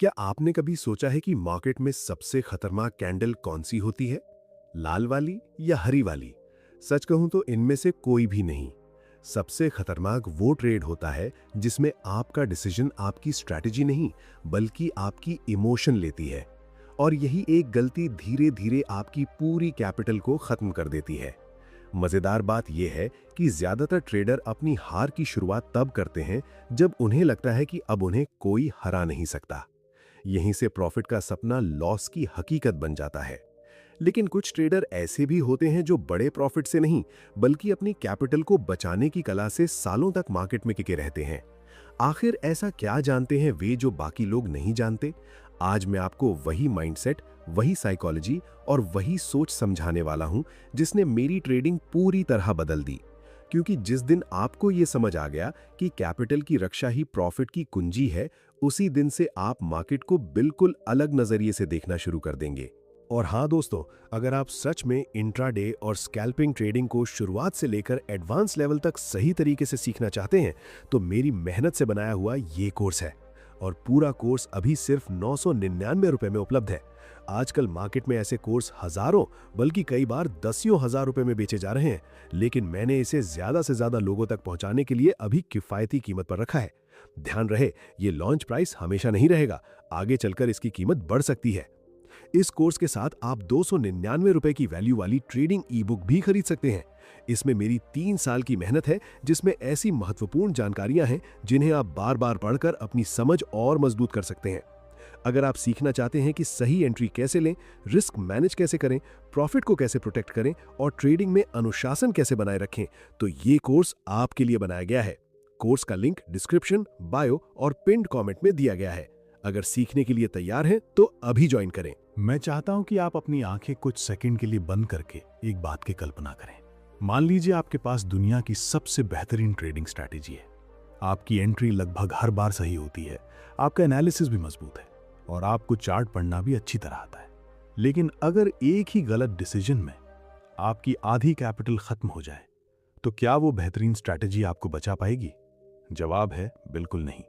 क्या आपने कभी सोचा है कि मार्केट में सबसे खतरनाक कैंडल कौन सी होती है? लाल वाली या हरी वाली? सच कहूं तो इनमें से कोई भी नहीं। सबसे खतरनाक वो ट्रेड होता है जिसमें आपका डिसीजन आपकी स्ट्रैटेजी नहीं, बल्कि आपकी इमोशन लेती है। और यही एक गलती धीरे धीरे आपकी पूरी कैपिटल को खत्म कर देती है। मजेदार बात यह है कि ज्यादातर ट्रेडर अपनी हार की शुरुआत तब करते हैं जब उन्हें लगता है कि अब उन्हें कोई हरा नहीं सकता। यहीं से प्रॉफिट का सपना लॉस की हकीकत बन जाता है। लेकिन कुछ ट्रेडर ऐसे भी होते हैं जो बड़े प्रॉफिट से नहीं, बल्कि अपनी कैपिटल को बचाने की कला से सालों तक मार्केट में टिके रहते हैं। आखिर ऐसा क्या जानते हैं वे जो बाकी लोग नहीं जानते? आज मैं आपको वही माइंडसेट, वही साइकोलॉजी और वही सोच समझाने वाला हूं जिसने मेरी ट्रेडिंग पूरी तरह बदल दी। क्योंकि जिस दिन आपको यह समझ आ गया कि कैपिटल की रक्षा ही प्रॉफिट की कुंजी है, उसी दिन से आप मार्केट को बिल्कुल अलग नजरिए से देखना शुरू कर देंगे। और हाँ दोस्तों, अगर आप सच में इंट्राडे और स्कैल्पिंग ट्रेडिंग को शुरुआत से लेकर एडवांस लेवल तक सही तरीके से सीखना चाहते हैं, तो मेरी मेहनत से बनाया हुआ ये कोर्स है। और पूरा कोर्स अभी सिर्फ 999 रुपए में उपलब्ध है। आजकल मार्केट में ऐसे कोर्स हजारों, बल्कि कई बार दसियों हजार रुपए में बेचे जा रहे हैं, लेकिन मैंने इसे ज्यादा से ज्यादा लोगों तक पहुंचाने के लिए अभी किफायती कीमत पर रखा है। ध्यान रहे, ये लॉन्च प्राइस हमेशा नहीं रहेगा, आगे चलकर इसकी कीमत बढ़ सकती है। इस कोर्स के साथ आप 299 रुपए की वैल्यू वाली ट्रेडिंग ई बुक भी खरीद सकते हैं। इसमें मेरी 3 साल की मेहनत है, जिसमें ऐसी महत्वपूर्ण जानकारियां हैं जिन्हें आप बार बार पढ़कर अपनी समझ और मजबूत कर सकते हैं। अगर आप सीखना चाहते हैं कि सही एंट्री कैसे लें, रिस्क मैनेज कैसे करें, प्रॉफिट को कैसे प्रोटेक्ट करें और ट्रेडिंग में अनुशासन कैसे बनाए रखें, तो ये कोर्स आपके लिए बनाया गया है। कोर्स का लिंक डिस्क्रिप्शन, बायो और पिन्ड कमेंट में दिया गया है। अगर सीखने के लिए तैयार हैं तो अभी ज्वाइन करें। मैं चाहता हूं कि आप अपनी आंखें कुछ सेकंड के लिए बंद करके एक बात की कल्पना करें। मान लीजिए आपके पास दुनिया की सबसे बेहतरीन ट्रेडिंग स्ट्रैटेजी है। आपकी एंट्री लगभग हर बार सही होती है, आपका एनालिसिस भी मजबूत है और आपको चार्ट पढ़ना भी अच्छी तरह आता है। लेकिन अगर एक ही गलत डिसीजन में आपकी आधी कैपिटल खत्म हो जाए, तो क्या वो बेहतरीन स्ट्रैटेजी आपको बचा पाएगी? जवाब है बिल्कुल नहीं।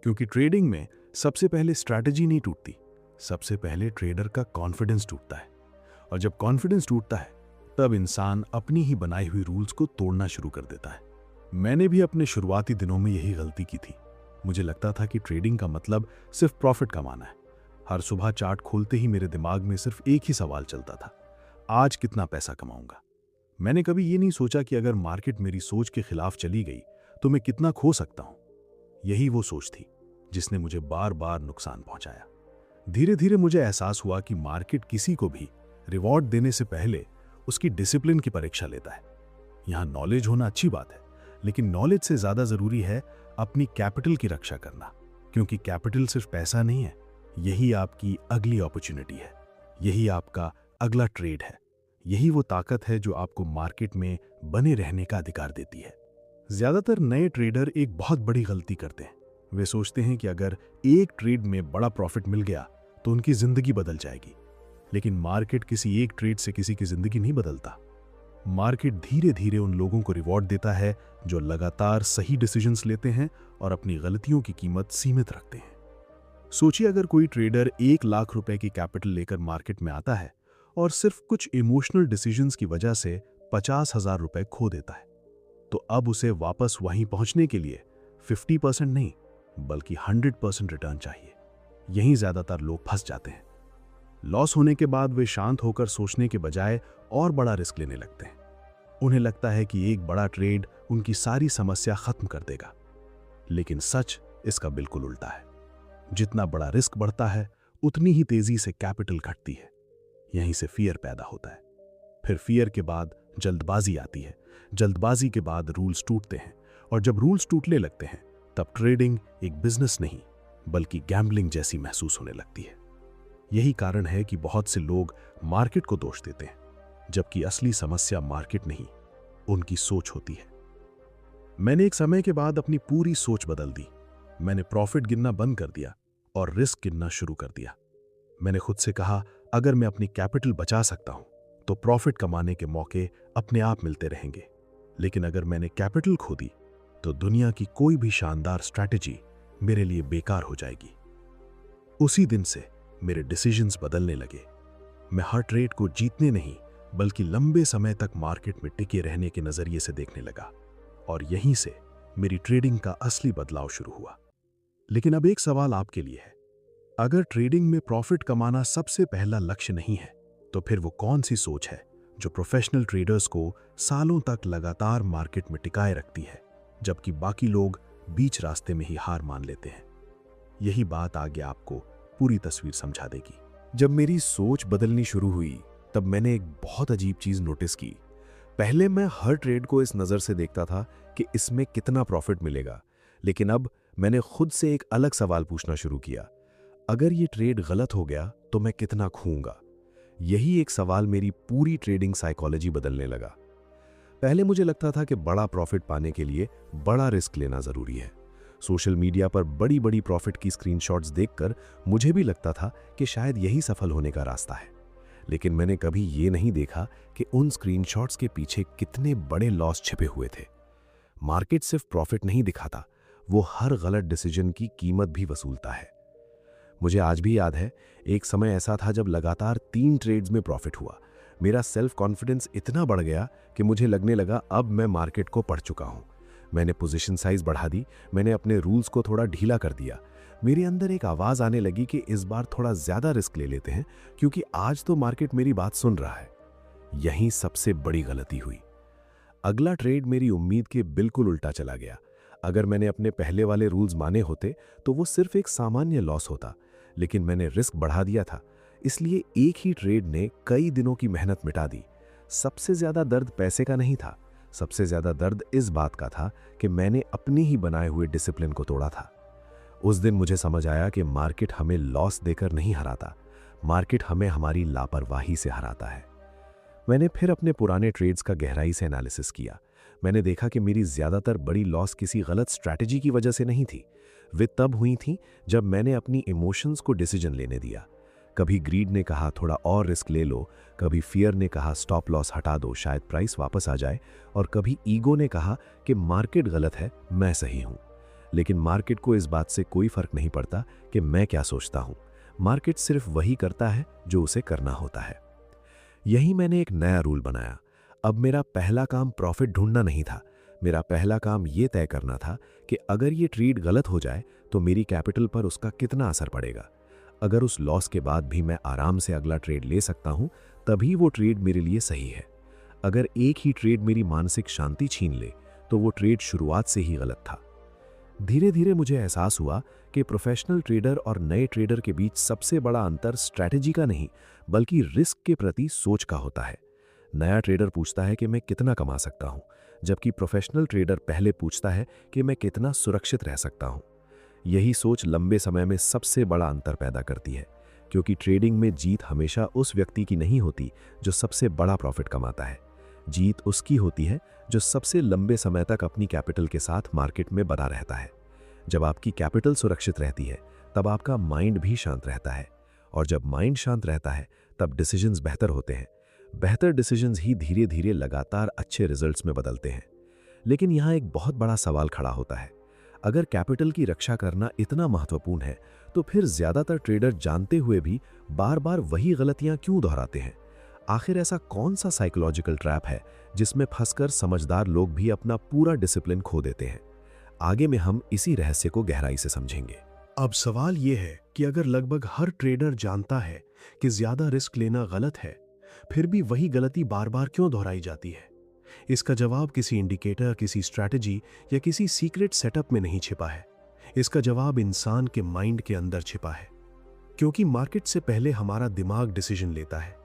क्योंकि ट्रेडिंग में सबसे पहले स्ट्रैटेजी नहीं टूटती, सबसे पहले ट्रेडर का कॉन्फिडेंस टूटता है। और जब कॉन्फिडेंस टूटता है, तब इंसान अपनी ही बनाई हुई रूल्स को तोड़ना शुरू कर देता है। मैंने भी अपने शुरुआती दिनों में यही गलती की थी। मुझे लगता था कि ट्रेडिंग का मतलब सिर्फ प्रॉफिट कमाना है। हर सुबह चार्ट खोलते ही मेरे दिमाग में सिर्फ एक ही सवाल चलता था, आज कितना पैसा कमाऊंगा। मैंने कभी ये नहीं सोचा कि अगर मार्केट मेरी सोच के खिलाफ चली गई तो मैं कितना खो सकता हूं। यही वो सोच थी जिसने मुझे बार बार नुकसान पहुंचाया। धीरे धीरे मुझे एहसास हुआ कि मार्केट किसी को भी रिवॉर्ड देने से पहले उसकी डिसिप्लिन की परीक्षा लेता है। यहां नॉलेज होना अच्छी बात है, लेकिन नॉलेज से ज्यादा जरूरी है अपनी कैपिटल की रक्षा करना। क्योंकि कैपिटल सिर्फ पैसा नहीं है, यही आपकी अगली अपॉर्चुनिटी है, यही आपका अगला ट्रेड है, यही वो ताकत है जो आपको मार्केट में बने रहने का अधिकार देती है। ज्यादातर नए ट्रेडर एक बहुत बड़ी गलती करते हैं। वे सोचते हैं कि अगर एक ट्रेड में बड़ा प्रॉफिट मिल गया तो उनकी जिंदगी बदल जाएगी। लेकिन मार्केट किसी एक ट्रेड से किसी की जिंदगी नहीं बदलता। मार्केट धीरे धीरे उन लोगों को रिवॉर्ड देता है जो लगातार सही डिसीजंस लेते हैं और अपनी गलतियों की कीमत सीमित रखते हैं। सोचिए, अगर कोई ट्रेडर 1 लाख रुपए की कैपिटल लेकर मार्केट में आता है और सिर्फ कुछ इमोशनल डिसीजंस की वजह से 50,000 रुपए खो देता है, तो अब उसे वापस वहीं पहुंचने के लिए 50% नहीं, बल्कि 100% रिटर्न चाहिए। यहीं ज्यादातर लोग फंस जाते हैं। लॉस होने के बाद वे शांत होकर सोचने के बजाय और बड़ा रिस्क लेने लगते हैं। उन्हें लगता है कि एक बड़ा ट्रेड उनकी सारी समस्या खत्म कर देगा। लेकिन सच इसका बिल्कुल उल्टा है। जितना बड़ा रिस्क बढ़ता है, उतनी ही तेजी से कैपिटल घटती है। यहीं से फियर पैदा होता है। फिर फियर के बाद जल्दबाजी आती है। जल्दबाजी के बाद रूल्स टूटते हैं, और जब रूल्स टूटने लगते हैं, तब ट्रेडिंग एक बिजनेस नहीं, बल्कि गैम्बलिंग जैसी महसूस होने लगती है। यही कारण है कि बहुत से लोग मार्केट को दोष देते हैं, जबकि असली समस्या मार्केट नहीं, उनकी सोच होती है। मैंने एक समय के बाद अपनी पूरी सोच बदल दी। मैंने प्रॉफिट गिनना बंद कर दिया और रिस्क गिनना शुरू कर दिया। मैंने खुद से कहा, अगर मैं अपनी कैपिटल बचा सकता हूं तो प्रॉफिट कमाने के मौके अपने आप मिलते रहेंगे। लेकिन अगर मैंने कैपिटल खो दी तो दुनिया की कोई भी शानदार स्ट्रैटेजी मेरे लिए बेकार हो जाएगी। उसी दिन से मेरे डिसीजंस बदलने लगे। मैं हर ट्रेड को जीतने नहीं बल्कि लंबे समय तक मार्केट में टिके रहने के नजरिए से देखने लगा, और यहीं से मेरी ट्रेडिंग का असली बदलाव शुरू हुआ। लेकिन अब एक सवाल आपके लिए है, अगर ट्रेडिंग में प्रॉफिट कमाना सबसे पहला लक्ष्य नहीं है, तो फिर वो कौन सी सोच है जो प्रोफेशनल ट्रेडर्स को सालों तक लगातार मार्केट में टिकाए रखती है, जबकि बाकी लोग बीच रास्ते में ही हार मान लेते हैं? यही बात आगे आपको पूरी तस्वीर समझा देगी। जब मेरी सोच बदलनी शुरू हुई, तब मैंने एक बहुत अजीब चीज नोटिस की। पहले मैं हर ट्रेड को इस नज़र से देखता था कि इसमें कितना प्रॉफिट मिलेगा, लेकिन अब मैंने खुद से एक अलग सवाल पूछना शुरू किया, अगर ये ट्रेड गलत हो गया तो मैं कितना खोऊंगा? यही एक सवाल मेरी पूरी ट्रेडिंग साइकोलॉजी बदलने लगा। पहले मुझे लगता था कि बड़ा प्रॉफिट पाने के लिए बड़ा रिस्क लेना जरूरी है। सोशल मीडिया पर बड़ी बड़ी प्रॉफिट की स्क्रीनशॉट्स देखकर मुझे भी लगता था कि शायद यही सफल होने का रास्ता है। लेकिन मैंने कभी ये नहीं देखा कि उन स्क्रीनशॉट्स के पीछे कितने बड़े लॉस छिपे हुए थे। मार्केट सिर्फ प्रॉफिट नहीं दिखाता, वो हर गलत डिसीजन की कीमत भी वसूलता है। मुझे आज भी याद है, एक समय ऐसा था जब लगातार 3 ट्रेड्स में प्रॉफिट हुआ। मेरा सेल्फ कॉन्फिडेंस इतना बढ़ गया कि मुझे लगने लगा अब मैं मार्केट को पढ़ चुका हूं। मैंने पोजीशन साइज बढ़ा दी, मैंने अपने रूल्स को थोड़ा ढीला कर दिया। मेरे अंदर एक आवाज आने लगी कि इस बार थोड़ा ज्यादा रिस्क ले लेते हैं, क्योंकि आज तो मार्केट मेरी बात सुन रहा है। यहीं सबसे बड़ी गलती हुई। अगला ट्रेड मेरी उम्मीद के बिल्कुल उल्टा चला गया। अगर मैंने अपने पहले वाले रूल्स माने होते तो वो सिर्फ एक सामान्य लॉस होता, लेकिन मैंने रिस्क बढ़ा दिया था, इसलिए एक ही ट्रेड ने कई दिनों की मेहनत मिटा दी। सबसे ज्यादा दर्द पैसे का नहीं था, सबसे ज्यादा दर्द इस बात का था कि मैंने अपनी ही बनाए हुए डिसिप्लिन को तोड़ा था। उस दिन मुझे समझ आया कि मार्केट हमें लॉस देकर नहीं हराता, मार्केट हमें हमारी लापरवाही से हराता है। मैंने फिर अपने पुराने ट्रेड्स का गहराई से एनालिसिस किया। मैंने देखा कि मेरी ज्यादातर बड़ी लॉस किसी गलत स्ट्रैटेजी की वजह से नहीं थी। वे तब हुई थी जब मैंने अपनी इमोशंस को डिसीजन लेने दिया। कभी ग्रीड ने कहा थोड़ा और रिस्क ले लो, कभी फियर ने कहा स्टॉप लॉस हटा दो शायद प्राइस वापस आ जाए, और कभी ईगो ने कहा कि मार्केट गलत है, मैं सही हूं। लेकिन मार्केट को इस बात से कोई फर्क नहीं पड़ता कि मैं क्या सोचता हूं। मार्केट सिर्फ वही करता है जो उसे करना होता है। यही मैंने एक नया रूल बनाया। अब मेरा पहला काम प्रॉफिट ढूंढना नहीं था, मेरा पहला काम यह तय करना था कि अगर ये ट्रेड गलत हो जाए तो मेरी कैपिटल पर उसका कितना असर पड़ेगा। अगर उस लॉस के बाद भी मैं आराम से अगला ट्रेड ले सकता हूं, तभी वो ट्रेड मेरे लिए सही है। अगर एक ही ट्रेड मेरी मानसिक शांति छीन ले तो वो ट्रेड शुरुआत से ही गलत था। धीरे धीरे मुझे एहसास हुआ कि प्रोफेशनल ट्रेडर और नए ट्रेडर के बीच सबसे बड़ा अंतर स्ट्रैटेजी का नहीं बल्कि रिस्क के प्रति सोच का होता है। नया ट्रेडर पूछता है कि मैं कितना कमा सकता हूं, जबकि प्रोफेशनल ट्रेडर पहले पूछता है कि मैं कितना सुरक्षित रह सकता हूं। यही सोच लंबे समय में सबसे बड़ा अंतर पैदा करती है, क्योंकि ट्रेडिंग में जीत हमेशा उस व्यक्ति की नहीं होती जो सबसे बड़ा प्रॉफिट कमाता है। जीत उसकी होती है जो सबसे लंबे समय तक अपनी कैपिटल के साथ मार्केट में बना रहता है। जब आपकी कैपिटल सुरक्षित रहती है तब आपका माइंड भी शांत रहता है, और जब माइंड शांत रहता है तब डिसीजंस बेहतर होते हैं। बेहतर डिसीजंस ही धीरे धीरे लगातार अच्छे रिजल्ट्स में बदलते हैं। लेकिन यहाँ एक बहुत बड़ा सवाल खड़ा होता है, अगर कैपिटल की रक्षा करना इतना महत्वपूर्ण है तो फिर ज्यादातर ट्रेडर जानते हुए भी बार बार वही गलतियां क्यों दोहराते हैं? आखिर ऐसा कौन सा साइकोलॉजिकल ट्रैप है जिसमें फंसकर समझदार लोग भी अपना पूरा डिसिप्लिन खो देते हैं? आगे में हम इसी रहस्य को गहराई से समझेंगे। अब सवाल यह है कि अगर लगभग हर ट्रेडर जानता है कि ज्यादा रिस्क लेना गलत है, फिर भी वही गलती बार बार क्यों दोहराई जाती है? इसका जवाब किसी इंडिकेटर, किसी स्ट्रैटेजी या किसी सीक्रेट सेटअप में नहीं छिपा है। इसका जवाब इंसान के माइंड के अंदर छिपा है। क्योंकि मार्केट से पहले हमारा दिमाग डिसीजन लेता है,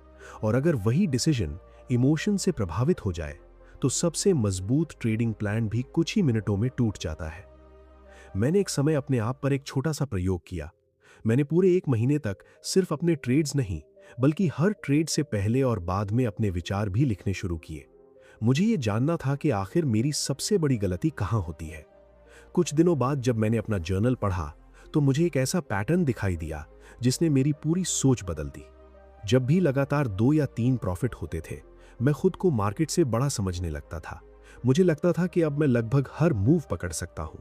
और अगर वही डिसीजन इमोशन से प्रभावित हो जाए तो सबसे मजबूत ट्रेडिंग प्लान भी कुछ ही मिनटों में टूट जाता है। मैंने एक समय अपने आप पर एक छोटा सा प्रयोग किया। मैंने पूरे 1 महीने तक सिर्फ अपने ट्रेड्स नहीं बल्कि हर ट्रेड से पहले और बाद में अपने विचार भी लिखने शुरू किए। मुझे ये जानना था कि आखिर मेरी सबसे बड़ी गलती कहां होती है। कुछ दिनों बाद जब मैंने अपना जर्नल पढ़ा तो मुझे एक ऐसा पैटर्न दिखाई दिया जिसने मेरी पूरी सोच बदल दी। जब भी लगातार 2 या 3 प्रॉफिट होते थे, मैं खुद को मार्केट से बड़ा समझने लगता था। मुझे लगता था कि अब मैं लगभग हर मूव पकड़ सकता हूं।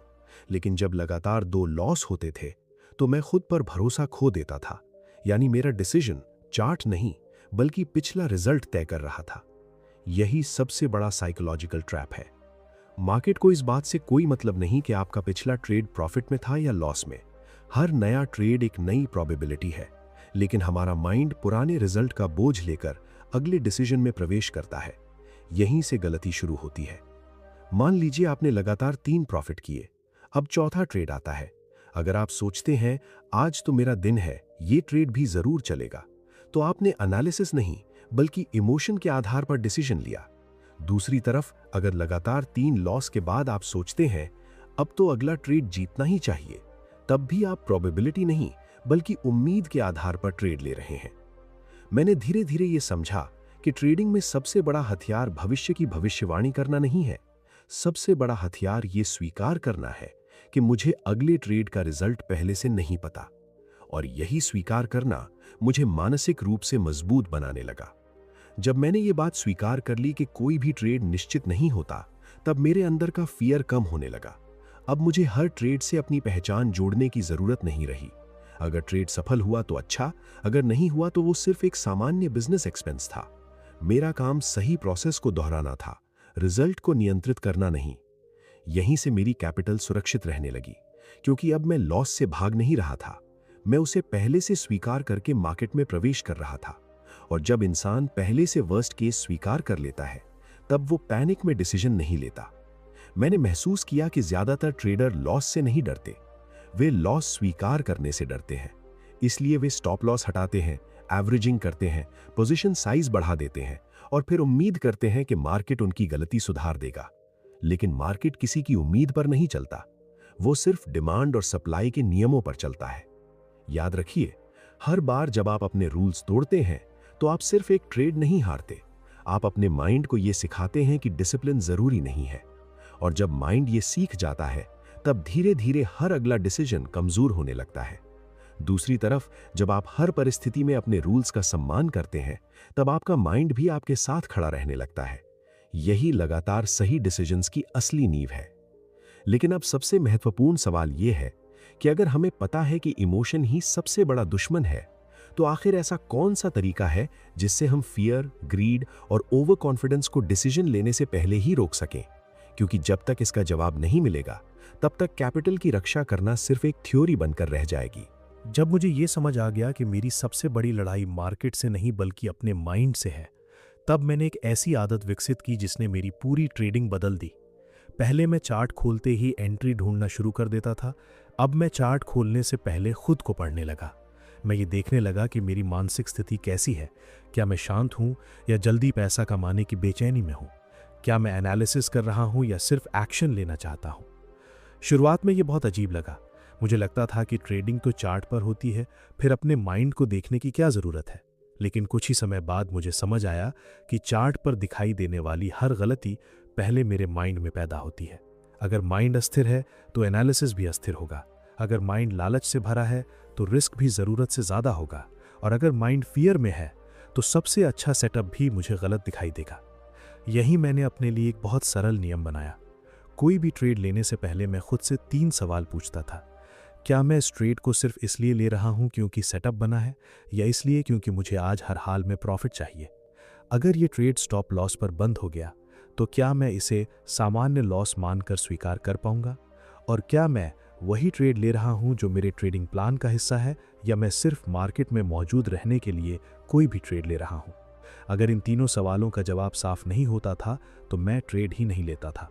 लेकिन जब लगातार 2 लॉस होते थे तो मैं खुद पर भरोसा खो देता था। यानी मेरा डिसीजन चार्ट नहीं बल्कि पिछला रिजल्ट तय कर रहा था। यही सबसे बड़ा साइकोलॉजिकल ट्रैप है। मार्केट को इस बात से कोई मतलब नहीं कि आपका पिछला ट्रेड प्रॉफिट में था या लॉस में। हर नया ट्रेड एक नई प्रोबेबिलिटी है, लेकिन हमारा माइंड पुराने रिजल्ट का बोझ लेकर अगले डिसीजन में प्रवेश करता है। यहीं से गलती शुरू होती है। मान लीजिए आपने लगातार 3 प्रॉफिट किए, अब चौथा ट्रेड आता है। अगर आप सोचते हैं आज तो मेरा दिन है, ये ट्रेड भी जरूर चलेगा, तो आपने एनालिसिस नहीं बल्कि इमोशन के आधार पर डिसीजन लिया। दूसरी तरफ अगर लगातार 3 लॉस के बाद आप सोचते हैं अब तो अगला ट्रेड जीतना ही चाहिए, तब भी आप प्रोबेबिलिटी नहीं बल्कि उम्मीद के आधार पर ट्रेड ले रहे हैं। मैंने धीरे धीरे यह समझा कि ट्रेडिंग में सबसे बड़ा हथियार भविष्य की भविष्यवाणी करना नहीं है। सबसे बड़ा हथियार यह स्वीकार करना है कि मुझे अगले ट्रेड का रिजल्ट पहले से नहीं पता, और यही स्वीकार करना मुझे मानसिक रूप से मजबूत बनाने लगा। जब मैंने ये बात स्वीकार कर ली कि कोई भी ट्रेड निश्चित नहीं होता, तब मेरे अंदर का फियर कम होने लगा। अब मुझे हर ट्रेड से अपनी पहचान जोड़ने की जरूरत नहीं रही। अगर ट्रेड सफल हुआ तो अच्छा, अगर नहीं हुआ तो वो सिर्फ एक सामान्य बिजनेस एक्सपेंस था। मेरा काम सही प्रोसेस को दोहराना था, रिजल्ट को नियंत्रित करना नहीं। यहीं से मेरी कैपिटल सुरक्षित रहने लगी, क्योंकि अब मैं लॉस से भाग नहीं रहा था, मैं उसे पहले से स्वीकार करके मार्केट में प्रवेश कर रहा था। और जब इंसान पहले से वर्स्ट केस स्वीकार कर लेता है, तब वो पैनिक में डिसीजन नहीं लेता। मैंने महसूस किया कि ज्यादातर ट्रेडर लॉस से नहीं डरते, वे लॉस स्वीकार करने से डरते हैं। इसलिए वे स्टॉप लॉस हटाते हैं, एवरेजिंग करते हैं, पोजीशन साइज बढ़ा देते हैं और फिर उम्मीद करते हैं कि मार्केट उनकी गलती सुधार देगा। लेकिन मार्केट किसी की उम्मीद पर नहीं चलता, वो सिर्फ डिमांड और सप्लाई के नियमों पर चलता है। याद रखिए, हर बार जब आप अपने रूल्स तोड़ते हैं तो आप सिर्फ एक ट्रेड नहीं हारते, आप अपने माइंड को यह सिखाते हैं कि डिसिप्लिन जरूरी नहीं है। और जब माइंड ये सीख जाता है, तब धीरे धीरे हर अगला डिसीजन कमजोर होने लगता है। दूसरी तरफ जब आप हर परिस्थिति में अपने रूल्स का सम्मान करते हैं, तब आपका माइंड भी आपके साथ खड़ा रहने लगता है। यही लगातार सही डिसीजंस की असली नींव है। लेकिन अब सबसे महत्वपूर्ण सवाल यह है कि अगर हमें पता है कि इमोशन ही सबसे बड़ा दुश्मन है, तो आखिर ऐसा कौन सा तरीका है जिससे हम फियर, ग्रीड और ओवर कॉन्फिडेंस को डिसीजन लेने से पहले ही रोक सकें? क्योंकि जब तक इसका जवाब नहीं मिलेगा, तब तक कैपिटल की रक्षा करना सिर्फ एक थ्योरी बनकर रह जाएगी। जब मुझे ये समझ आ गया कि मेरी सबसे बड़ी लड़ाई मार्केट से नहीं बल्कि अपने माइंड से है, तब मैंने एक ऐसी आदत विकसित की जिसने मेरी पूरी ट्रेडिंग बदल दी। पहले मैं चार्ट खोलते ही एंट्री ढूंढना शुरू कर देता था, अब मैं चार्ट खोलने से पहले खुद को पढ़ने लगा। मैं ये देखने लगा कि मेरी मानसिक स्थिति कैसी है, क्या मैं शांत हूँ या जल्दी पैसा कमाने की बेचैनी में हूँ, क्या मैं एनालिसिस कर रहा हूँ या सिर्फ एक्शन लेना चाहता हूँ। शुरुआत में ये बहुत अजीब लगा। मुझे लगता था कि ट्रेडिंग तो चार्ट पर होती है, फिर अपने माइंड को देखने की क्या ज़रूरत है। लेकिन कुछ ही समय बाद मुझे समझ आया कि चार्ट पर दिखाई देने वाली हर गलती पहले मेरे माइंड में पैदा होती है। अगर माइंड अस्थिर है तो एनालिसिस भी अस्थिर होगा। अगर माइंड लालच से भरा है तो रिस्क भी ज़रूरत से ज़्यादा होगा। और अगर माइंड फियर में है तो सबसे अच्छा सेटअप भी मुझे गलत दिखाई देगा। यही मैंने अपने लिए एक बहुत सरल नियम बनाया। कोई भी ट्रेड लेने से पहले मैं खुद से 3 सवाल पूछता था। क्या मैं इस ट्रेड को सिर्फ इसलिए ले रहा हूं क्योंकि सेटअप बना है, या इसलिए क्योंकि मुझे आज हर हाल में प्रॉफिट चाहिए? अगर ये ट्रेड स्टॉप लॉस पर बंद हो गया तो क्या मैं इसे सामान्य लॉस मानकर स्वीकार कर पाऊंगा? और क्या मैं वही ट्रेड ले रहा हूं जो मेरे ट्रेडिंग प्लान का हिस्सा है, या मैं सिर्फ मार्केट में मौजूद रहने के लिए कोई भी ट्रेड ले रहा हूं? अगर इन तीनों सवालों का जवाब साफ नहीं होता था तो मैं ट्रेड ही नहीं लेता था।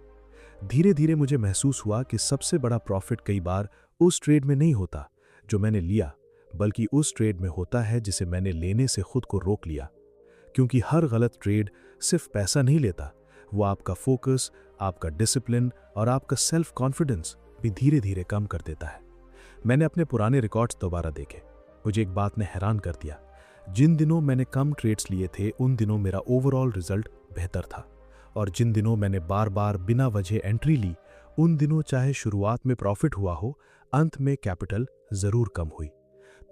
धीरे धीरे मुझे महसूस हुआ कि सबसे बड़ा प्रॉफिट कई बार उस ट्रेड में नहीं होता जो मैंने लिया, बल्कि उस ट्रेड में होता है जिसे मैंने लेने से खुद को रोक लिया। क्योंकि हर गलत ट्रेड सिर्फ पैसा नहीं लेता, वो आपका फोकस, आपका डिसिप्लिन और आपका सेल्फ कॉन्फिडेंस भी धीरे धीरे कम कर देता है। मैंने अपने पुराने रिकॉर्ड्स दोबारा देखे। मुझे एक बात ने हैरान कर दिया। जिन दिनों मैंने कम ट्रेड्स लिए थे उन दिनों मेरा ओवरऑल रिजल्ट बेहतर था, और जिन दिनों मैंने बार बार बिना वजह एंट्री ली उन दिनों चाहे शुरुआत में प्रॉफिट हुआ हो, अंत में कैपिटल जरूर कम हुई।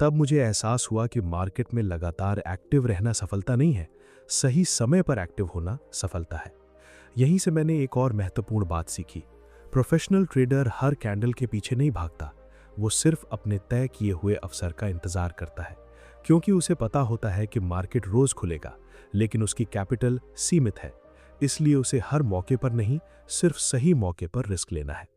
तब मुझे एहसास हुआ कि मार्केट में लगातार एक्टिव रहना सफलता नहीं है, सही समय पर एक्टिव होना सफलता है। यहीं से मैंने एक और महत्वपूर्ण बात सीखी। प्रोफेशनल ट्रेडर हर कैंडल के पीछे नहीं भागता, वो सिर्फ अपने तय किए हुए अवसर का इंतजार करता है, क्योंकि उसे पता होता है कि मार्केट रोज खुलेगा, लेकिन उसकी कैपिटल सीमित है। इसलिए उसे हर मौके पर नहीं, सिर्फ सही मौके पर रिस्क लेना है।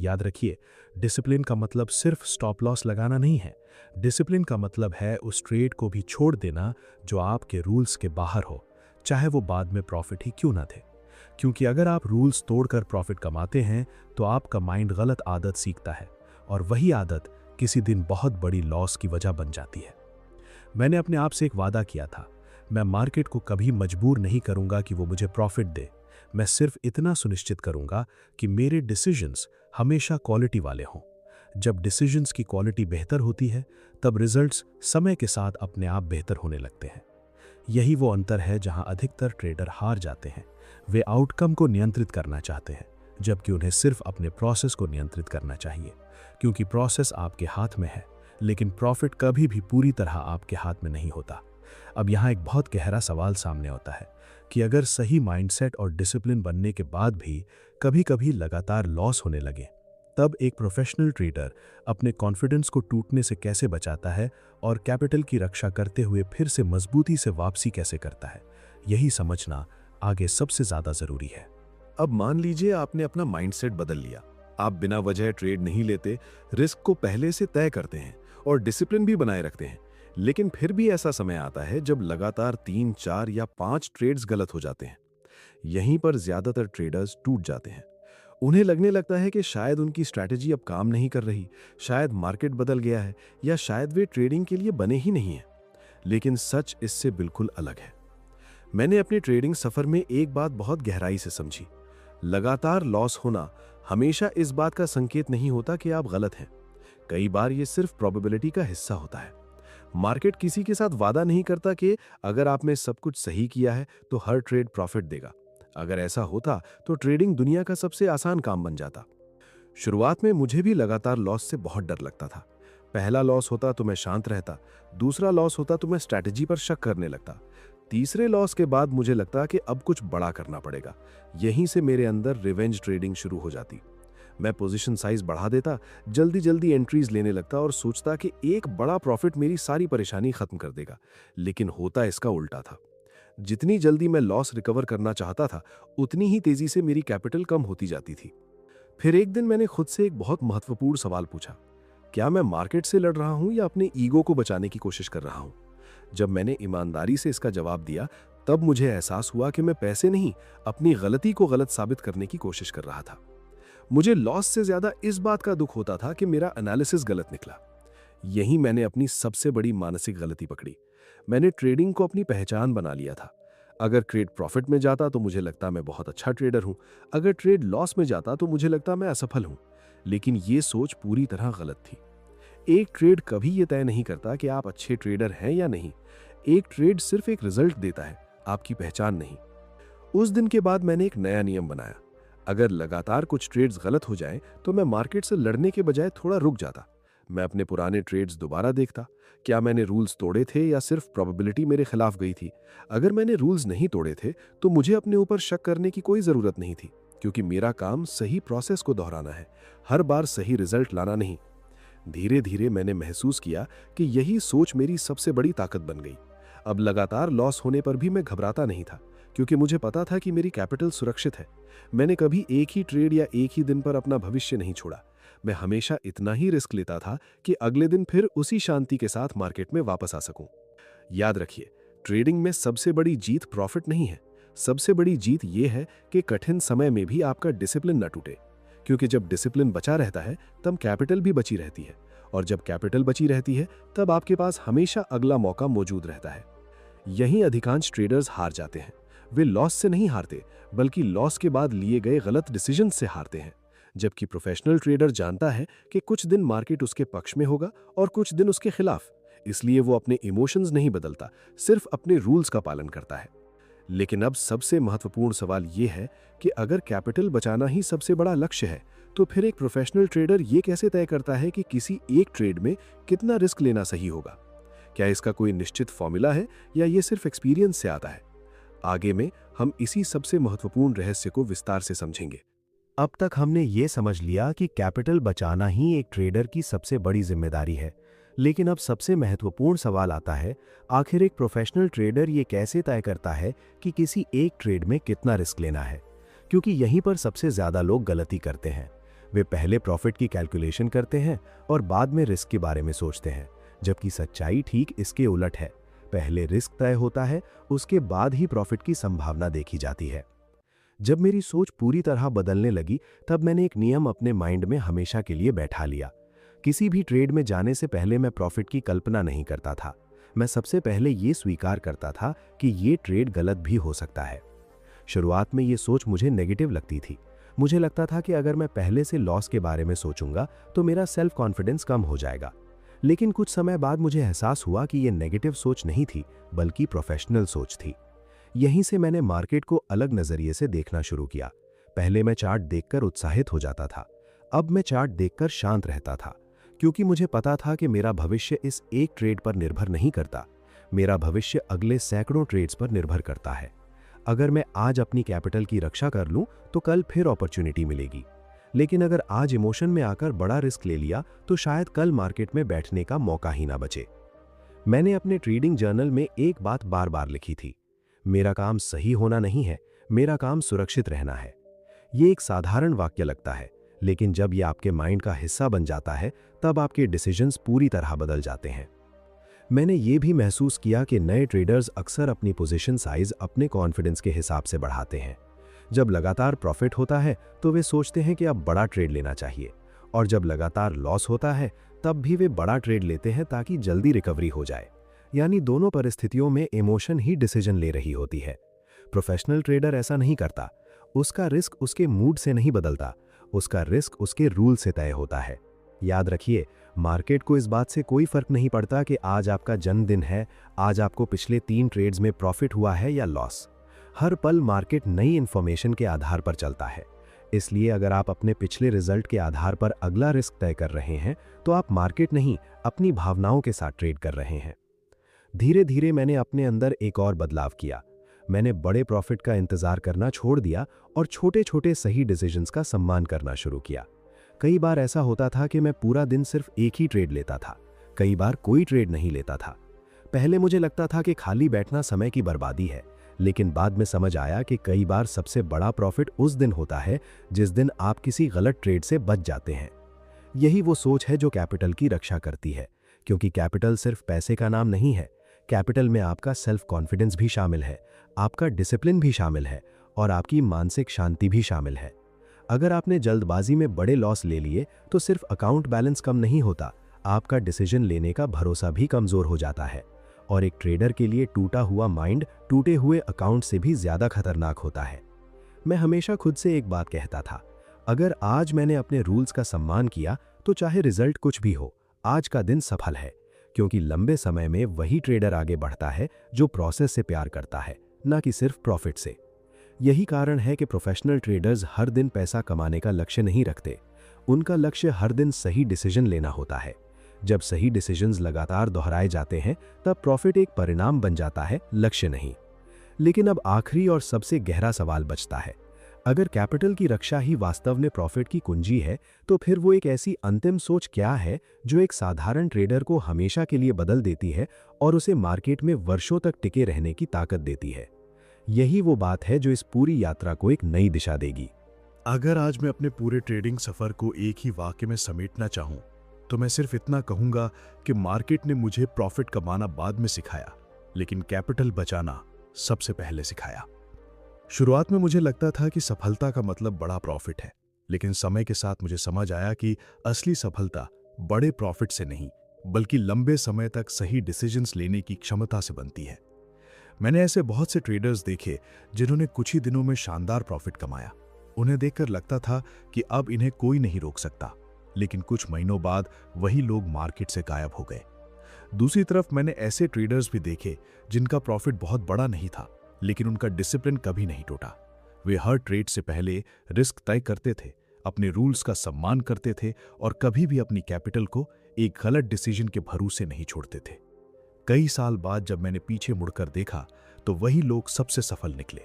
याद रखिए, डिसिप्लिन का मतलब सिर्फ स्टॉप लॉस लगाना नहीं है। डिसिप्लिन का मतलब है उस ट्रेड को भी छोड़ देना जो आपके रूल्स के बाहर हो, चाहे वो बाद में प्रॉफिट ही क्यों ना थे। क्योंकि अगर आप रूल्स तोड़कर प्रॉफिट कमाते हैं तो आपका माइंड गलत आदत सीखता है, और वही आदत किसी दिन बहुत बड़ी लॉस की वजह बन जाती है। मैंने अपने आप से एक वादा किया था, मैं मार्केट को कभी मजबूर नहीं करूंगा कि वो मुझे प्रॉफिट दे। मैं सिर्फ इतना सुनिश्चित करूंगा कि मेरे डिसीजंस हमेशा क्वालिटी वाले हों। जब डिसीजंस की क्वालिटी बेहतर होती है, तब रिजल्ट्स समय के साथ अपने आप बेहतर होने लगते हैं। यही वो अंतर है जहां अधिकतर ट्रेडर हार जाते हैं। वे आउटकम को नियंत्रित करना चाहते हैं, जबकि उन्हें सिर्फ अपने प्रोसेस को नियंत्रित करना चाहिए। क्योंकि प्रोसेस आपके हाथ में है, लेकिन प्रॉफिट कभी भी पूरी तरह आपके हाथ में नहीं होता। अब यहाँ एक बहुत गहरा सवाल सामने आता है कि अगर सही माइंडसेट और डिसिप्लिन बनने के बाद भी कभी-कभी लगातार लॉस होने लगे, तब एक प्रोफेशनल ट्रेडर अपने कॉन्फिडेंस को टूटने से कैसे बचाता है और कैपिटल की रक्षा करते हुए फिर से मजबूती से वापसी कैसे करता है, यही समझना आगे सबसे ज्यादा जरूरी है। अब मान लीजिए आपने अपना माइंडसेट बदल लिया। आप बिना वजह ट्रेड नहीं लेते, रिस्क को पहले से तय करते हैं और डिसिप्लिन भी बनाए रखते हैं। लेकिन फिर भी ऐसा समय आता है जब लगातार 3, 4 या 5 ट्रेड्स गलत हो जाते हैं। यहीं पर ज्यादातर ट्रेडर्स टूट जाते हैं। उन्हें लगने लगता है कि शायद उनकी स्ट्रैटेजी अब काम नहीं कर रही, शायद मार्केट बदल गया है, या शायद वे ट्रेडिंग के लिए बने ही नहीं हैं। लेकिन सच इससे बिल्कुल अलग है। मैंने अपने ट्रेडिंग सफर में एक बात बहुत गहराई से समझी। लगातार लॉस होना हमेशा इस बात का संकेत नहीं होता कि आप गलत हैं। कई बार यह सिर्फ प्रोबेबिलिटी का हिस्सा होता है। मार्केट किसी के साथ वादा नहीं करता कि अगर आपने सब कुछ सही किया है तो हर ट्रेड प्रॉफिट देगा। अगर ऐसा होता तो ट्रेडिंग दुनिया का सबसे आसान काम बन जाता। शुरुआत में मुझे भी लगातार लॉस से बहुत डर लगता था। पहला लॉस होता तो मैं शांत रहता, दूसरा लॉस होता तो मैं स्ट्रैटेजी पर शक करने लगता, तीसरे लॉस के बाद मुझे लगता कि अब कुछ बड़ा करना पड़ेगा। यहीं से मेरे अंदर रिवेंज ट्रेडिंग शुरू हो जाती। मैं पोजीशन साइज बढ़ा देता, जल्दी जल्दी एंट्रीज लेने लगता और सोचता कि एक बड़ा प्रॉफिट मेरी सारी परेशानी खत्म कर देगा। लेकिन होता इसका उल्टा था। जितनी जल्दी मैं लॉस रिकवर करना चाहता था, उतनी ही तेजी से मेरी कैपिटल कम होती जाती थी। फिर एक दिन मैंने खुद से एक बहुत महत्वपूर्ण सवाल पूछा, क्या मैं मार्केट से लड़ रहा हूं या अपने ईगो को बचाने की कोशिश कर रहा हूं? जब मैंने ईमानदारी से इसका जवाब दिया, तब मुझे एहसास हुआ कि मैं पैसे नहीं, अपनी गलती को गलत साबित करने की कोशिश कर रहा था। मुझे लॉस से ज्यादा इस बात का दुख होता था कि मेरा एनालिसिस गलत निकला। यही मैंने अपनी सबसे बड़ी मानसिक गलती पकड़ी। मैंने ट्रेडिंग को अपनी पहचान बना लिया था। अगर ट्रेड प्रॉफिट में जाता तो मुझे लगता मैं बहुत अच्छा ट्रेडर हूं, अगर ट्रेड लॉस में जाता तो मुझे लगता मैं असफल हूं। लेकिन ये सोच पूरी तरह गलत थी। एक ट्रेड कभी यह तय नहीं करता कि आप अच्छे ट्रेडर हैं या नहीं। एक ट्रेड सिर्फ एक रिजल्ट देता है, आपकी पहचान नहीं। उस दिन के बाद मैंने एक नया नियम बनाया। अगर लगातार कुछ ट्रेड्स गलत हो जाएं, तो मैं मार्केट से लड़ने के बजाय थोड़ा रुक जाता। मैं अपने पुराने ट्रेड्स दोबारा देखता। क्या मैंने रूल्स तोड़े थे या सिर्फ प्रोबेबिलिटी मेरे खिलाफ गई थी? अगर मैंने रूल्स नहीं तोड़े थे तो मुझे अपने ऊपर शक करने की कोई जरूरत नहीं थी, क्योंकि मेरा काम सही प्रोसेस को दोहराना है, हर बार सही रिजल्ट लाना नहीं। धीरे धीरे मैंने महसूस किया कि यही सोच मेरी सबसे बड़ी ताकत बन गई। अब लगातार लॉस होने पर भी मैं घबराता नहीं था, क्योंकि मुझे पता था कि मेरी कैपिटल सुरक्षित है। मैंने कभी एक ही ट्रेड या एक ही दिन पर अपना भविष्य नहीं छोड़ा। मैं हमेशा इतना ही रिस्क लेता था कि अगले दिन फिर उसी शांति के साथ मार्केट में वापस आ सकूं। याद रखिए, ट्रेडिंग में सबसे बड़ी जीत प्रॉफिट नहीं है। सबसे बड़ी जीत यह है कि कठिन समय में भी आपका डिसिप्लिन न टूटे, क्योंकि जब डिसिप्लिन बचा रहता है तब कैपिटल भी बची रहती है, और जब कैपिटल बची रहती है तब आपके पास हमेशा अगला मौका मौजूद रहता है। यहीं अधिकांश ट्रेडर्स हार जाते हैं। वे लॉस से नहीं हारते, बल्कि लॉस के बाद लिए गए गलत डिसीजन से हारते हैं। जबकि प्रोफेशनल ट्रेडर जानता है कि कुछ दिन मार्केट उसके पक्ष में होगा और कुछ दिन उसके खिलाफ, इसलिए वो अपने इमोशंस नहीं बदलता, सिर्फ अपने रूल्स का पालन करता है। लेकिन अब सबसे महत्वपूर्ण सवाल यह है कि अगर कैपिटल बचाना ही सबसे बड़ा लक्ष्य है, तो फिर एक प्रोफेशनल ट्रेडर ये कैसे तय करता है कि किसी एक ट्रेड में कितना रिस्क लेना सही होगा? क्या इसका कोई निश्चित फॉर्मूला है या ये सिर्फ एक्सपीरियंस से आता है? आगे में हम इसी सबसे महत्वपूर्ण रहस्य को विस्तार से समझेंगे। अब तक हमने ये समझ लिया कि कैपिटल बचाना ही एक ट्रेडर की सबसे बड़ी जिम्मेदारी है, लेकिन अब सबसे महत्वपूर्ण सवाल आता है, आखिर एक प्रोफेशनल ट्रेडर ये कैसे तय करता है कि किसी एक ट्रेड में कितना रिस्क लेना है? क्योंकि यहीं पर सबसे ज़्यादा लोग गलती करते हैं। वे पहले प्रॉफिट की कैलकुलेशन करते हैं और बाद में रिस्क के बारे में सोचते हैं, जबकि सच्चाई ठीक इसके उलट है। पहले रिस्क तय होता है, उसके बाद ही प्रॉफिट की संभावना देखी जाती है। जब मेरी सोच पूरी तरह बदलने लगी, तब मैंने एक नियम अपने माइंड में हमेशा के लिए बैठा लिया। किसी भी ट्रेड में जाने से पहले मैं प्रॉफिट की कल्पना नहीं करता था। मैं सबसे पहले ये स्वीकार करता था कि ये ट्रेड गलत भी हो सकता है। शुरुआत में ये सोच मुझे नेगेटिव लगती थी। मुझे लगता था कि अगर मैं पहले से लॉस के बारे में सोचूंगा तो मेरा सेल्फ कॉन्फिडेंस कम हो जाएगा। लेकिन कुछ समय बाद मुझे एहसास हुआ कि ये नेगेटिव सोच नहीं थी, बल्कि प्रोफेशनल सोच थी। यहीं से मैंने मार्केट को अलग नजरिए से देखना शुरू किया। पहले मैं चार्ट देखकर उत्साहित हो जाता था, अब मैं चार्ट देखकर शांत रहता था, क्योंकि मुझे पता था कि मेरा भविष्य इस एक ट्रेड पर निर्भर नहीं करता। मेरा भविष्य अगले सैकड़ों ट्रेड्स पर निर्भर करता है। अगर मैं आज अपनी कैपिटल की रक्षा कर लूं तो कल फिर अपॉर्चुनिटी मिलेगी, लेकिन अगर आज इमोशन में आकर बड़ा रिस्क ले लिया तो शायद कल मार्केट में बैठने का मौका ही ना बचे। मैंने अपने ट्रेडिंग जर्नल में एक बात बार बार लिखी थी, मेरा काम सही होना नहीं है, मेरा काम सुरक्षित रहना है। ये एक साधारण वाक्य लगता है, लेकिन जब ये आपके माइंड का हिस्सा बन जाता है तब आपके डिसीजंस पूरी तरह बदल जाते हैं। मैंने ये भी महसूस किया कि नए ट्रेडर्स अक्सर अपनी पोजीशन साइज अपने कॉन्फिडेंस के हिसाब से बढ़ाते हैं। जब लगातार प्रॉफिट होता है तो वे सोचते हैं कि अब बड़ा ट्रेड लेना चाहिए, और जब लगातार लॉस होता है तब भी वे बड़ा ट्रेड लेते हैं ताकि जल्दी रिकवरी हो जाए। यानी दोनों परिस्थितियों में इमोशन ही डिसीजन ले रही होती है। प्रोफेशनल ट्रेडर ऐसा नहीं करता। उसका रिस्क उसके मूड से नहीं बदलता, उसका रिस्क उसके रूल से तय होता है। याद रखिए, मार्केट को इस बात से कोई फर्क नहीं पड़ता कि आज आपका जन्मदिन है, आज आपको पिछले 3 ट्रेड्स में प्रॉफिट हुआ है या लॉस। हर पल मार्केट नई इंफॉर्मेशन के आधार पर चलता है। इसलिए अगर आप अपने पिछले रिजल्ट के आधार पर अगला रिस्क तय कर रहे हैं तो आप मार्केट नहीं, अपनी भावनाओं के साथ ट्रेड कर रहे हैं। धीरे धीरे मैंने अपने अंदर एक और बदलाव किया। मैंने बड़े प्रॉफिट का इंतजार करना छोड़ दिया और छोटे छोटे सही डिसीजंस का सम्मान करना शुरू किया। कई बार ऐसा होता था कि मैं पूरा दिन सिर्फ एक ही ट्रेड लेता था, कई बार कोई ट्रेड नहीं लेता था। पहले मुझे लगता था कि खाली बैठना समय की बर्बादी है, लेकिन बाद में समझ आया कि कई बार सबसे बड़ा प्रॉफिट उस दिन होता है जिस दिन आप किसी गलत ट्रेड से बच जाते हैं। यही वो सोच है जो कैपिटल की रक्षा करती है, क्योंकि कैपिटल सिर्फ पैसे का नाम नहीं है। कैपिटल में आपका सेल्फ कॉन्फिडेंस भी शामिल है, आपका डिसिप्लिन भी शामिल है और आपकी मानसिक शांति भी शामिल है। अगर आपने जल्दबाजी में बड़े लॉस ले लिए तो सिर्फ अकाउंट बैलेंस कम नहीं होता, आपका डिसीजन लेने का भरोसा भी कमजोर हो जाता है। और एक ट्रेडर के लिए टूटा हुआ माइंड टूटे हुए अकाउंट से भी ज्यादा खतरनाक होता है। मैं हमेशा खुद से एक बात कहता था, अगर आज मैंने अपने रूल्स का सम्मान किया तो चाहे रिजल्ट कुछ भी हो, आज का दिन सफल है। क्योंकि लंबे समय में वही ट्रेडर आगे बढ़ता है जो प्रोसेस से प्यार करता है, ना कि सिर्फ प्रॉफिट से। यही कारण है कि प्रोफेशनल ट्रेडर्स हर दिन पैसा कमाने का लक्ष्य नहीं रखते। उनका लक्ष्य हर दिन सही डिसीजन लेना होता है। जब सही डिसीजंस लगातार दोहराए जाते हैं तब प्रॉफिट एक परिणाम बन जाता है, लक्ष्य नहीं। लेकिन अब आखिरी और सबसे गहरा सवाल बचता है, अगर कैपिटल की रक्षा ही वास्तव में प्रॉफिट की कुंजी है तो फिर वो एक ऐसी अंतिम सोच क्या है जो एक साधारण ट्रेडर को हमेशा के लिए बदल देती है और उसे मार्केट में वर्षों तक टिके रहने की ताकत देती है। यही वो बात है जो इस पूरी यात्रा को एक नई दिशा देगी। अगर आज मैं अपने पूरे ट्रेडिंग सफर को एक ही वाक्य में समेटना चाहूं तो मैं सिर्फ इतना कहूंगा कि मार्केट ने मुझे प्रॉफिट कमाना बाद में सिखाया, लेकिन कैपिटल बचाना सबसे पहले सिखाया। शुरुआत में मुझे लगता था कि सफलता का मतलब बड़ा प्रॉफिट है, लेकिन समय के साथ मुझे समझ आया कि असली सफलता बड़े प्रॉफिट से नहीं, बल्कि लंबे समय तक सही डिसीजंस लेने की क्षमता से बनती है। मैंने ऐसे बहुत से ट्रेडर्स देखे जिन्होंने कुछ ही दिनों में शानदार प्रॉफिट कमाया। उन्हें देखकर लगता था कि अब इन्हें कोई नहीं रोक सकता, लेकिन कुछ महीनों बाद वही लोग मार्केट से गायब हो गए। दूसरी तरफ मैंने ऐसे ट्रेडर्स भी देखे जिनका प्रॉफिट बहुत बड़ा नहीं था, लेकिन उनका डिसिप्लिन कभी नहीं टूटा। वे हर ट्रेड से पहले रिस्क तय करते थे, अपने रूल्स का सम्मान करते थे और कभी भी अपनी कैपिटल को एक गलत डिसीजन के भरोसे नहीं छोड़ते थे। कई साल बाद जब मैंने पीछे मुड़कर देखा तो वही लोग सबसे सफल निकले।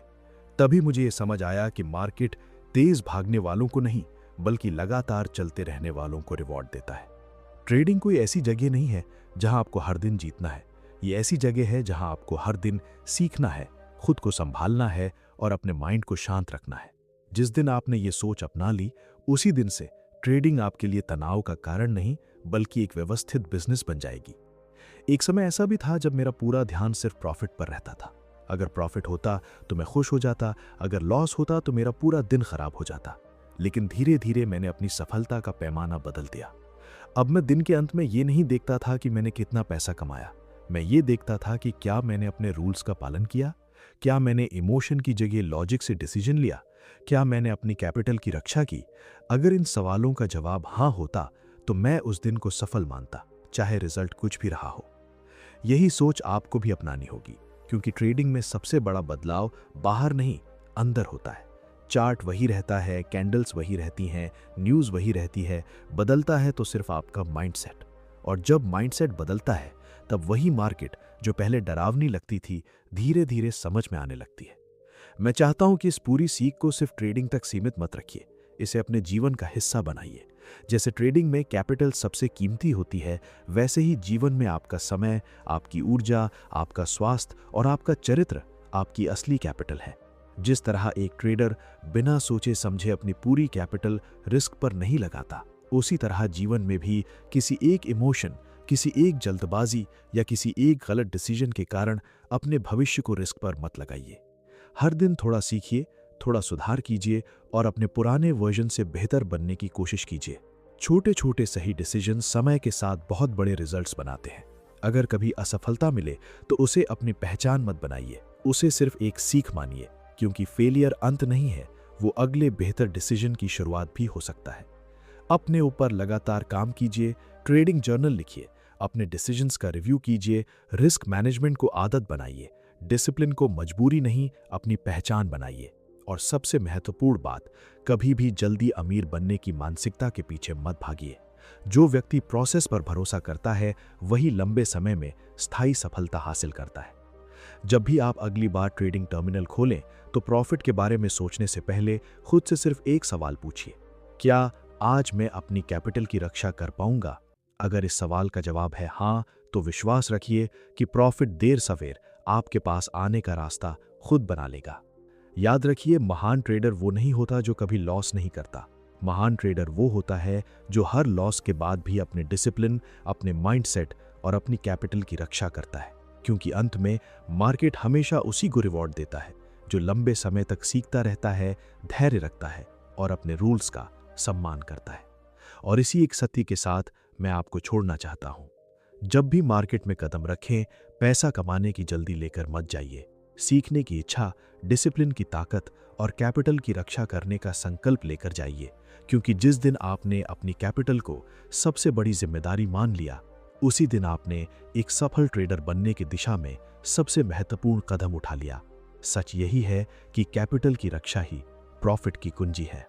तभी मुझे यह समझ आया कि मार्केट तेज भागने वालों को नहीं, बल्कि लगातार चलते रहने वालों को रिवॉर्ड देता है। ट्रेडिंग कोई ऐसी जगह नहीं है जहां आपको हर दिन जीतना है। ये ऐसी जगह है जहां आपको हर दिन सीखना है, खुद को संभालना है और अपने माइंड को शांत रखना है। जिस दिन आपने ये सोच अपना ली, उसी दिन से ट्रेडिंग आपके लिए तनाव का कारण नहीं, बल्कि एक व्यवस्थित बिजनेस बन जाएगी। एक समय ऐसा भी था जब मेरा पूरा ध्यान सिर्फ प्रॉफिट पर रहता था। अगर प्रॉफिट होता तो मैं खुश हो जाता, अगर लॉस होता तो मेरा पूरा दिन खराब हो जाता। लेकिन धीरे धीरे मैंने अपनी सफलता का पैमाना बदल दिया। अब मैं दिन के अंत में ये नहीं देखता था कि मैंने कितना पैसा कमाया, मैं ये देखता था कि क्या मैंने अपने रूल्स का पालन किया, क्या मैंने इमोशन की जगह लॉजिक से डिसीजन लिया, क्या मैंने अपनी कैपिटल की रक्षा की। अगर इन सवालों का जवाब हाँ होता तो मैं उस दिन को सफल मानता, चाहे रिजल्ट कुछ भी रहा हो। यही सोच आपको भी अपनानी होगी, क्योंकि ट्रेडिंग में सबसे बड़ा बदलाव बाहर नहीं, अंदर होता है। चार्ट वही रहता है, कैंडल्स वही रहती हैं, न्यूज़ वही रहती है, बदलता है तो सिर्फ आपका माइंडसेट। और जब माइंडसेट बदलता है तब वही मार्केट जो पहले डरावनी लगती थी, धीरे धीरे समझ में आने लगती है। मैं चाहता हूं कि इस पूरी सीख को सिर्फ ट्रेडिंग तक सीमित मत रखिए, इसे अपने जीवन का हिस्सा बनाइए। जैसे ट्रेडिंग में कैपिटल सबसे कीमती होती है, वैसे ही जीवन में आपका समय, आपकी ऊर्जा, आपका स्वास्थ्य और आपका चरित्र आपकी असली कैपिटल है। जिस तरह एक ट्रेडर बिना सोचे समझे अपनी पूरी कैपिटल रिस्क पर नहीं लगाता, उसी तरह जीवन में भी किसी एक इमोशन, किसी एक जल्दबाजी या किसी एक गलत डिसीजन के कारण अपने भविष्य को रिस्क पर मत लगाइए। हर दिन थोड़ा सीखिए, थोड़ा सुधार कीजिए और अपने पुराने वर्जन से बेहतर बनने की कोशिश कीजिए। छोटे छोटे सही डिसीजन समय के साथ बहुत बड़े रिजल्ट्स बनाते हैं। अगर कभी असफलता मिले तो उसे अपनी पहचान मत बनाइए, उसे सिर्फ एक सीख मानिए, क्योंकि फेलियर अंत नहीं है, वो अगले बेहतर डिसीजन की शुरुआत भी हो सकता है। अपने ऊपर लगातार काम कीजिए, ट्रेडिंग जर्नल लिखिए, अपने डिसीजंस का रिव्यू कीजिए, रिस्क मैनेजमेंट को आदत बनाइए, डिसिप्लिन को मजबूरी नहीं अपनी पहचान बनाइए। और सबसे महत्वपूर्ण बात, कभी भी जल्दी अमीर बनने की मानसिकता के पीछे मत भागिए। जो व्यक्ति प्रोसेस पर भरोसा करता है, वही लंबे समय में स्थायी सफलता हासिल करता है। जब भी आप अगली बार ट्रेडिंग टर्मिनल खोलें तो प्रॉफिट के बारे में सोचने से पहले खुद से सिर्फ एक सवाल पूछिए, क्या आज मैं अपनी कैपिटल की रक्षा कर पाऊंगा? अगर इस सवाल का जवाब है हाँ, तो विश्वास रखिए कि प्रॉफिट देर सवेर आपके पास आने का रास्ता खुद बना लेगा। याद रखिए, महान ट्रेडर वो नहीं होता जो कभी लॉस नहीं करता। महान ट्रेडर वो होता है जो हर लॉस के बाद भी अपने डिसिप्लिन, अपने माइंडसेट और अपनी कैपिटल की रक्षा करता है। क्योंकि अंत में मार्केट हमेशा उसी को रिवॉर्ड देता है जो लंबे समय तक सीखता रहता है, धैर्य रखता है और अपने रूल्स का सम्मान करता है। और इसी एक सत्य के साथ मैं आपको छोड़ना चाहता हूं। जब भी मार्केट में कदम रखें, पैसा कमाने की जल्दी लेकर मत जाइए। सीखने की इच्छा, डिसिप्लिन की ताकत और कैपिटल की रक्षा करने का संकल्प लेकर जाइए, क्योंकि जिस दिन आपने अपनी कैपिटल को सबसे बड़ी जिम्मेदारी मान लिया, उसी दिन आपने एक सफल ट्रेडर बनने की दिशा में सबसे महत्वपूर्ण कदम उठा लिया। सच यही है कि कैपिटल की रक्षा ही प्रॉफिट की कुंजी है।